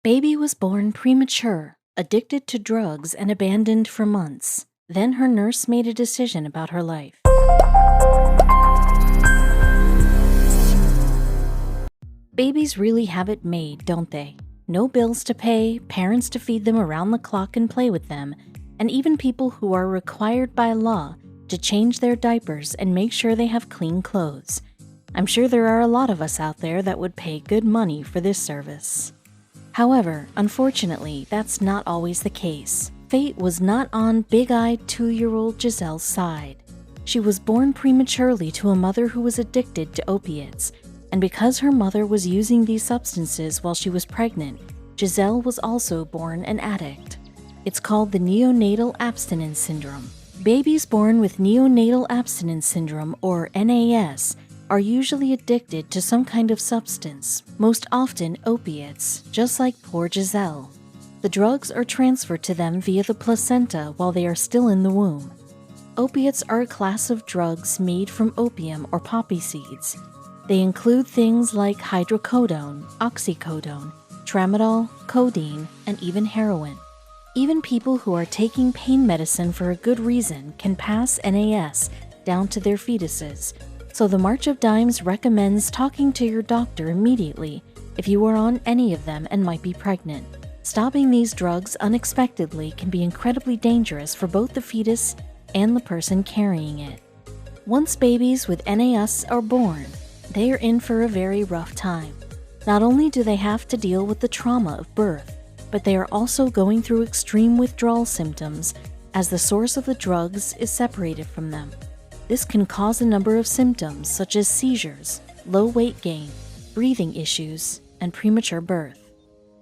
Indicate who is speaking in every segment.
Speaker 1: Baby was born premature, addicted to drugs, and abandoned for months. Then her nurse made a decision about her life. Babies really have it made, don't they? No bills to pay, parents to feed them around the clock and play with them, and even people who are required by law to change their diapers and make sure they have clean clothes. I'm sure there are a lot of us out there that would pay good money for this service. However, unfortunately, that's not always the case. Fate was not on big-eyed 2-year-old Giselle's side. She was born prematurely to a mother who was addicted to opiates, and because her mother was using these substances while she was pregnant, Giselle was also born an addict. It's called the neonatal abstinence syndrome. Babies born with neonatal abstinence syndrome, or NAS, are usually addicted to some kind of substance, most often opiates, just like poor Giselle. The drugs are transferred to them via the placenta while they are still in the womb. Opiates are a class of drugs made from opium or poppy seeds. They include things like hydrocodone, oxycodone, tramadol, codeine, and even heroin. Even people who are taking pain medicine for a good reason can pass NAS down to their fetuses, so the March of Dimes recommends talking to your doctor immediately if you are on any of them and might be pregnant. Stopping these drugs unexpectedly can be incredibly dangerous for both the fetus and the person carrying it. Once babies with NAS are born, they are in for a very rough time. Not only do they have to deal with the trauma of birth, but they are also going through extreme withdrawal symptoms as the source of the drugs is separated from them. This can cause a number of symptoms such as seizures, low weight gain, breathing issues, and premature birth.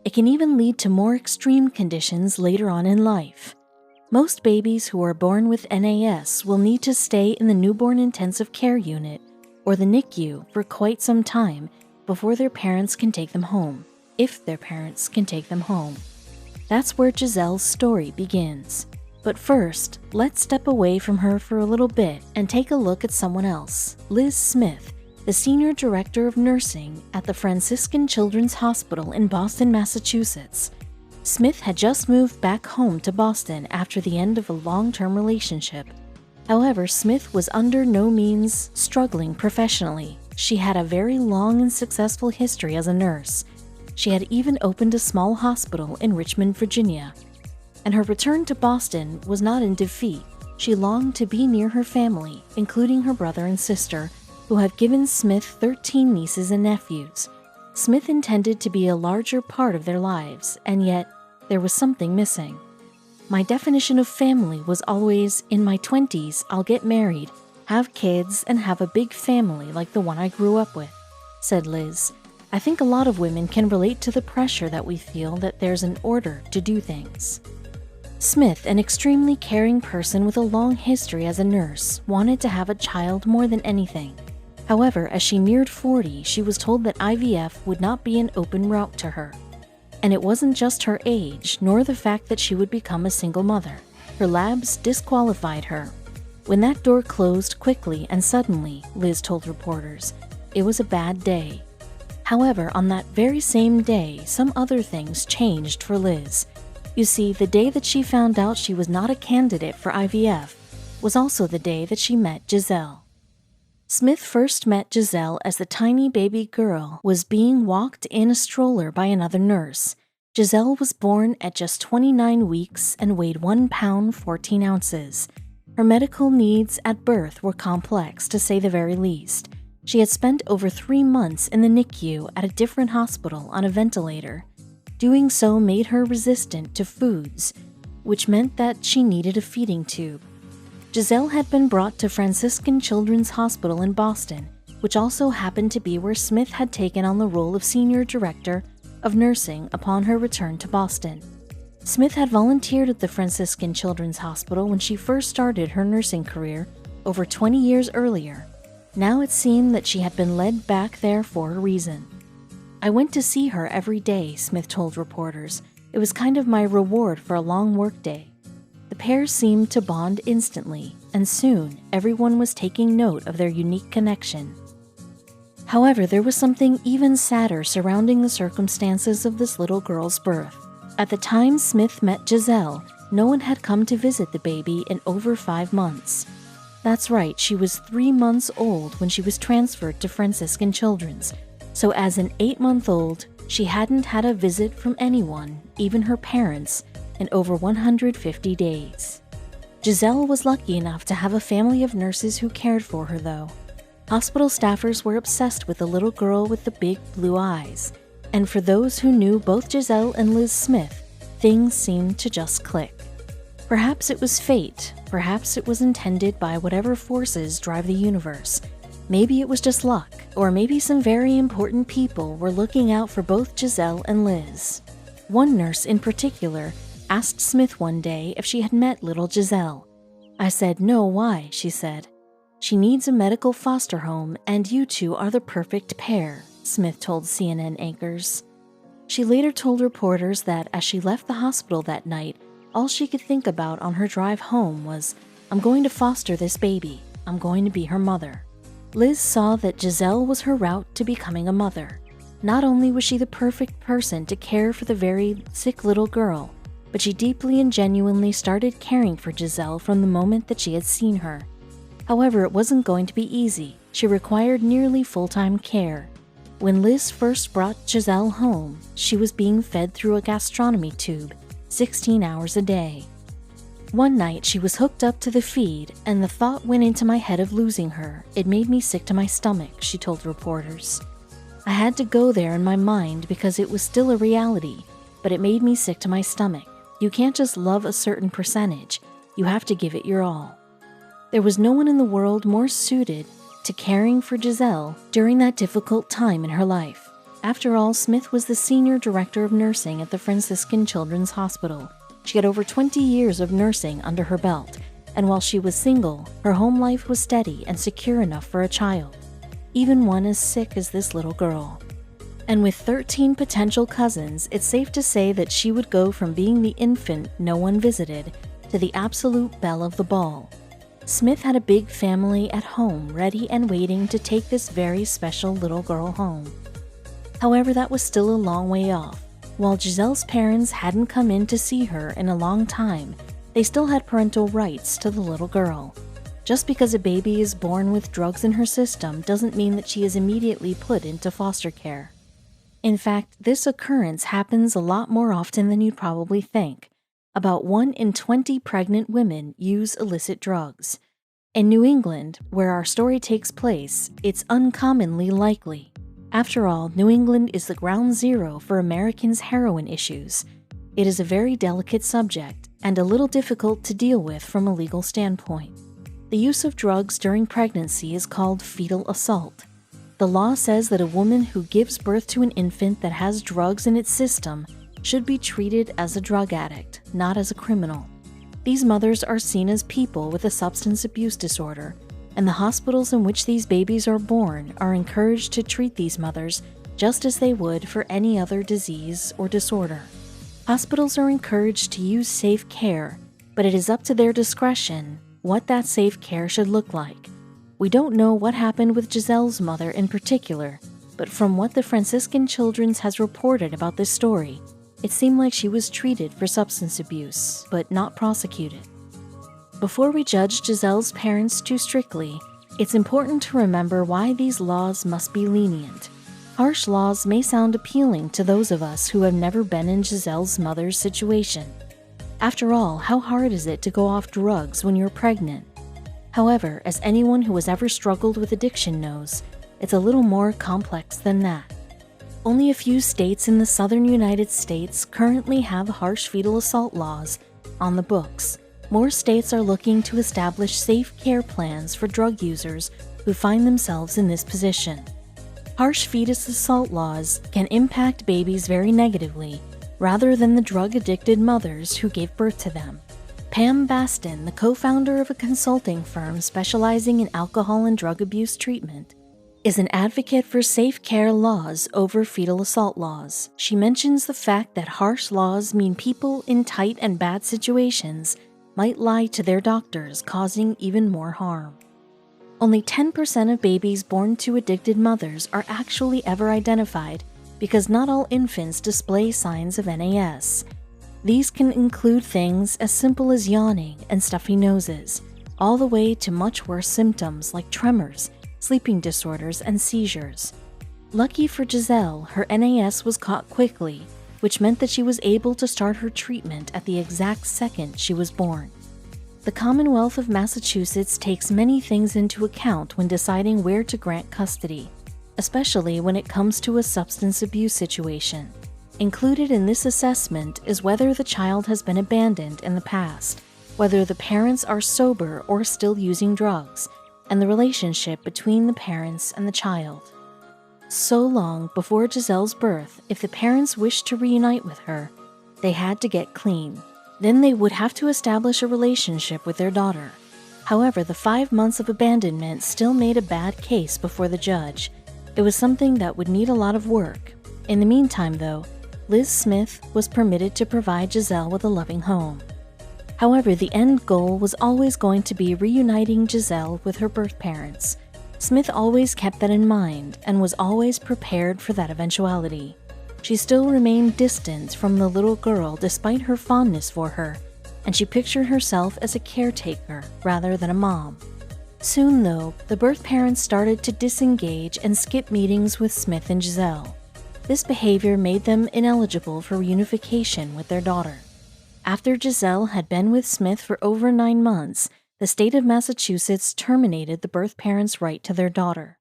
Speaker 1: It can even lead to more extreme conditions later on in life. Most babies who are born with NAS will need to stay in the newborn intensive care unit or the NICU for quite some time before their parents can take them home, if their parents can take them home. That's where Giselle's story begins. But first, let's step away from her for a little bit and take a look at someone else, Liz Smith, the Senior Director of Nursing at the Franciscan Children's Hospital in Boston, Massachusetts. Smith had just moved back home to Boston after the end of a long-term relationship. However, Smith was under no means struggling professionally. She had a very long and successful history as a nurse. She had even opened a small hospital in Richmond, Virginia. And her return to Boston was not in defeat. She longed to be near her family, including her brother and sister, who have given Smith 13 nieces and nephews. Smith intended to be a larger part of their lives, and yet there was something missing. My definition of family was always, in my 20s, I'll get married, have kids, and have a big family like the one I grew up with, said Liz. I think a lot of women can relate to the pressure that we feel that there's an order to do things. Smith, an extremely caring person with a long history as a nurse, wanted to have a child more than anything. However, as she neared 40, she was told that IVF would not be an open route to her. And it wasn't just her age, nor the fact that she would become a single mother. Her labs disqualified her. When that door closed quickly and suddenly, Liz told reporters, it was a bad day. However, on that very same day, some other things changed for Liz. You see, the day that she found out she was not a candidate for IVF was also the day that she met Giselle. Smith first met Giselle as the tiny baby girl was being walked in a stroller by another nurse. Giselle was born at just 29 weeks and weighed 1 pound 14 ounces. Her medical needs at birth were complex, to say the very least. She had spent over 3 months in the NICU at a different hospital on a ventilator. Doing so made her resistant to foods, which meant that she needed a feeding tube. Giselle had been brought to Franciscan Children's Hospital in Boston, which also happened to be where Smith had taken on the role of Senior Director of Nursing upon her return to Boston. Smith had volunteered at the Franciscan Children's Hospital when she first started her nursing career over 20 years earlier. Now it seemed that she had been led back there for a reason. I went to see her every day, Smith told reporters. It was kind of my reward for a long workday. The pair seemed to bond instantly, and soon everyone was taking note of their unique connection. However, there was something even sadder surrounding the circumstances of this little girl's birth. At the time Smith met Giselle, no one had come to visit the baby in over 5 months. That's right, she was 3 months old when she was transferred to Franciscan Children's, so as an 8-month-old, she hadn't had a visit from anyone, even her parents, in over 150 days. Giselle was lucky enough to have a family of nurses who cared for her, though. Hospital staffers were obsessed with the little girl with the big blue eyes, and for those who knew both Giselle and Liz Smith, things seemed to just click. Perhaps it was fate, perhaps it was intended by whatever forces drive the universe. Maybe it was just luck, or maybe some very important people were looking out for both Giselle and Liz. One nurse in particular asked Smith one day if she had met little Giselle. "I said, no, why?" she said. "She needs a medical foster home, and you two are the perfect pair," Smith told CNN anchors. She later told reporters that as she left the hospital that night, all she could think about on her drive home was, "I'm going to foster this baby. I'm going to be her mother." Liz saw that Giselle was her route to becoming a mother. Not only was she the perfect person to care for the very sick little girl, but she deeply and genuinely started caring for Giselle from the moment that she had seen her. However, it wasn't going to be easy. She required nearly full-time care. When Liz first brought Giselle home, she was being fed through a gastrostomy tube, 16 hours a day. One night, she was hooked up to the feed, and the thought went into my head of losing her. It made me sick to my stomach, she told reporters. I had to go there in my mind because it was still a reality, but it made me sick to my stomach. You can't just love a certain percentage. You have to give it your all. There was no one in the world more suited to caring for Giselle during that difficult time in her life. After all, Smith was the senior director of nursing at the Franciscan Children's Hospital. She had over 20 years of nursing under her belt, and while she was single, her home life was steady and secure enough for a child, even one as sick as this little girl. And with 13 potential cousins, it's safe to say that she would go from being the infant no one visited to the absolute belle of the ball. Smith had a big family at home ready and waiting to take this very special little girl home. However, that was still a long way off. While Giselle's parents hadn't come in to see her in a long time, they still had parental rights to the little girl. Just because a baby is born with drugs in her system doesn't mean that she is immediately put into foster care. In fact, this occurrence happens a lot more often than you'd probably think. About 1 in 20 pregnant women use illicit drugs. In New England, where our story takes place, it's uncommonly likely. After all, New England is the ground zero for Americans' heroin issues. It is a very delicate subject and a little difficult to deal with from a legal standpoint. The use of drugs during pregnancy is called fetal assault. The law says that a woman who gives birth to an infant that has drugs in its system should be treated as a drug addict, not as a criminal. These mothers are seen as people with a substance abuse disorder, and the hospitals in which these babies are born are encouraged to treat these mothers just as they would for any other disease or disorder. Hospitals are encouraged to use safe care, but it is up to their discretion what that safe care should look like. We don't know what happened with Giselle's mother in particular, but from what the Franciscan Children's has reported about this story, it seemed like she was treated for substance abuse, but not prosecuted. Before we judge Giselle's parents too strictly, it's important to remember why these laws must be lenient. Harsh laws may sound appealing to those of us who have never been in Giselle's mother's situation. After all, how hard is it to go off drugs when you're pregnant? However, as anyone who has ever struggled with addiction knows, it's a little more complex than that. Only a few states in the southern United States currently have harsh fetal assault laws on the books. More states are looking to establish safe care plans for drug users who find themselves in this position. Harsh fetus assault laws can impact babies very negatively, rather than the drug-addicted mothers who gave birth to them. Pam Baston, the co-founder of a consulting firm specializing in alcohol and drug abuse treatment, is an advocate for safe care laws over fetal assault laws. She mentions the fact that harsh laws mean people in tight and bad situations might lie to their doctors, causing even more harm. Only 10% of babies born to addicted mothers are actually ever identified because not all infants display signs of NAS. These can include things as simple as yawning and stuffy noses, all the way to much worse symptoms like tremors, sleeping disorders, and seizures. Lucky for Giselle, her NAS was caught quickly, which meant that she was able to start her treatment at the exact second she was born. The Commonwealth of Massachusetts takes many things into account when deciding where to grant custody, especially when it comes to a substance abuse situation. Included in this assessment is whether the child has been abandoned in the past, whether the parents are sober or still using drugs, and the relationship between the parents and the child. So long before Giselle's birth, if the parents wished to reunite with her, they had to get clean. Then they would have to establish a relationship with their daughter. However, the 5 months of abandonment still made a bad case before the judge. It was something that would need a lot of work. In the meantime, though, Liz Smith was permitted to provide Giselle with a loving home. However, the end goal was always going to be reuniting Giselle with her birth parents. Smith always kept that in mind and was always prepared for that eventuality. She still remained distant from the little girl despite her fondness for her, and she pictured herself as a caretaker rather than a mom. Soon, though, the birth parents started to disengage and skip meetings with Smith and Giselle. This behavior made them ineligible for reunification with their daughter. After Giselle had been with Smith for over 9 months, the state of Massachusetts terminated the birth parents' right to their daughter.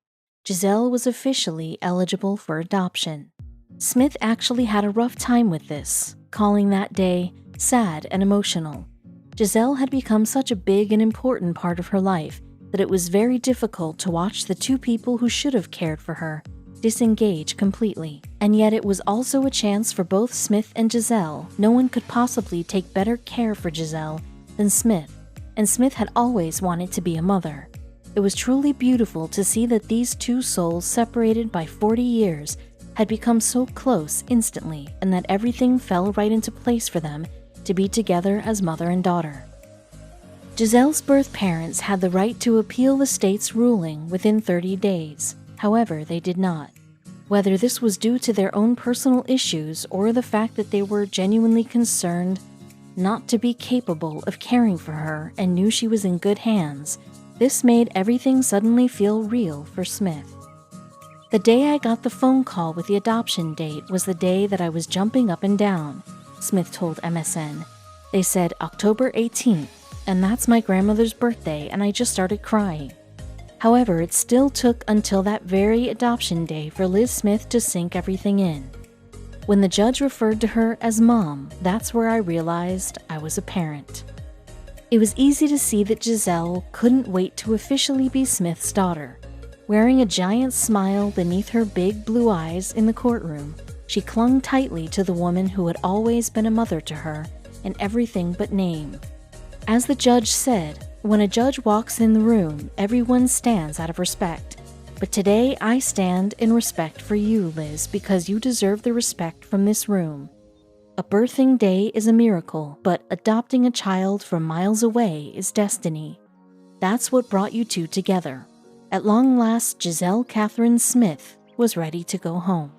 Speaker 1: Giselle was officially eligible for adoption. Smith actually had a rough time with this, calling that day sad and emotional. Giselle had become such a big and important part of her life that it was very difficult to watch the two people who should have cared for her disengage completely. And yet it was also a chance for both Smith and Giselle. No one could possibly take better care for Giselle than Smith, and Smith had always wanted to be a mother. It was truly beautiful to see that these two souls, separated by 40 years, had become so close instantly, and that everything fell right into place for them to be together as mother and daughter. Giselle's birth parents had the right to appeal the state's ruling within 30 days. However, they did not. Whether this was due to their own personal issues or the fact that they were genuinely concerned not to be capable of caring for her and knew she was in good hands, this made everything suddenly feel real for Smith. The day I got the phone call with the adoption date was the day that I was jumping up and down, Smith told MSN. They said October 18th, and that's my grandmother's birthday, and I just started crying. However, it still took until that very adoption day for Liz Smith to sink everything in. When the judge referred to her as Mom, that's where I realized I was a parent. It was easy to see that Giselle couldn't wait to officially be Smith's daughter. Wearing a giant smile beneath her big blue eyes in the courtroom, she clung tightly to the woman who had always been a mother to her in everything but name. As the judge said, when a judge walks in the room, everyone stands out of respect. But today I stand in respect for you, Liz, because you deserve the respect from this room. A birthing day is a miracle, but adopting a child from miles away is destiny. That's what brought you two together. At long last, Giselle Catherine Smith was ready to go home.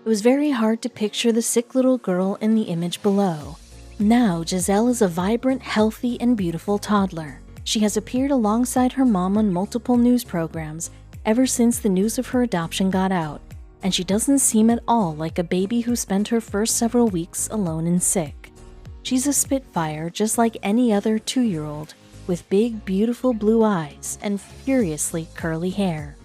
Speaker 1: It was very hard to picture the sick little girl in the image below. Now, Giselle is a vibrant, healthy, and beautiful toddler. She has appeared alongside her mom on multiple news programs ever since the news of her adoption got out, and she doesn't seem at all like a baby who spent her first several weeks alone and sick. She's a spitfire just like any other 2-year-old, with big, beautiful blue eyes and furiously curly hair.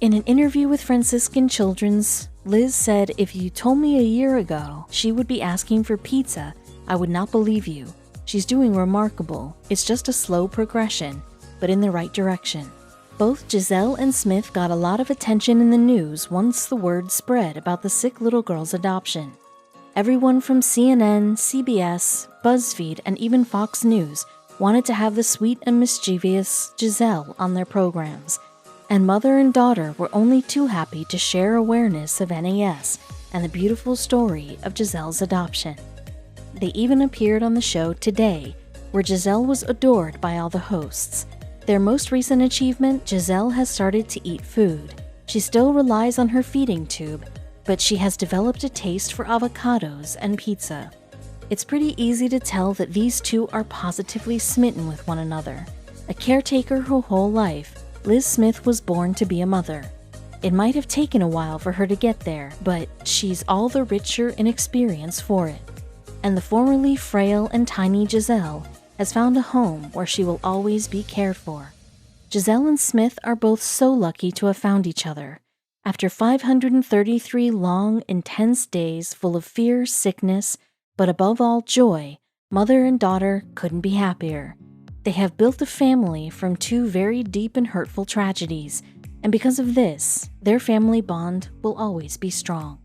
Speaker 1: In an interview with Franciscan Children's, Liz said, "If you told me a year ago she would be asking for pizza, I would not believe you. She's doing remarkable. It's just a slow progression, but in the right direction." Both Giselle and Smith got a lot of attention in the news once the word spread about the sick little girl's adoption. Everyone from CNN, CBS, BuzzFeed, and even Fox News wanted to have the sweet and mischievous Giselle on their programs, and mother and daughter were only too happy to share awareness of NAS and the beautiful story of Giselle's adoption. They even appeared on the show Today, where Giselle was adored by all the hosts. Their most recent achievement, Giselle has started to eat food. She still relies on her feeding tube, but she has developed a taste for avocados and pizza. It's pretty easy to tell that these two are positively smitten with one another. A caretaker her whole life, Liz Smith was born to be a mother. It might have taken a while for her to get there, but she's all the richer in experience for it. And the formerly frail and tiny Giselle has found a home where she will always be cared for. Giselle and Smith are both so lucky to have found each other. After 533 long, intense days full of fear, sickness, but above all joy, mother and daughter couldn't be happier. They have built a family from two very deep and hurtful tragedies, and because of this, their family bond will always be strong.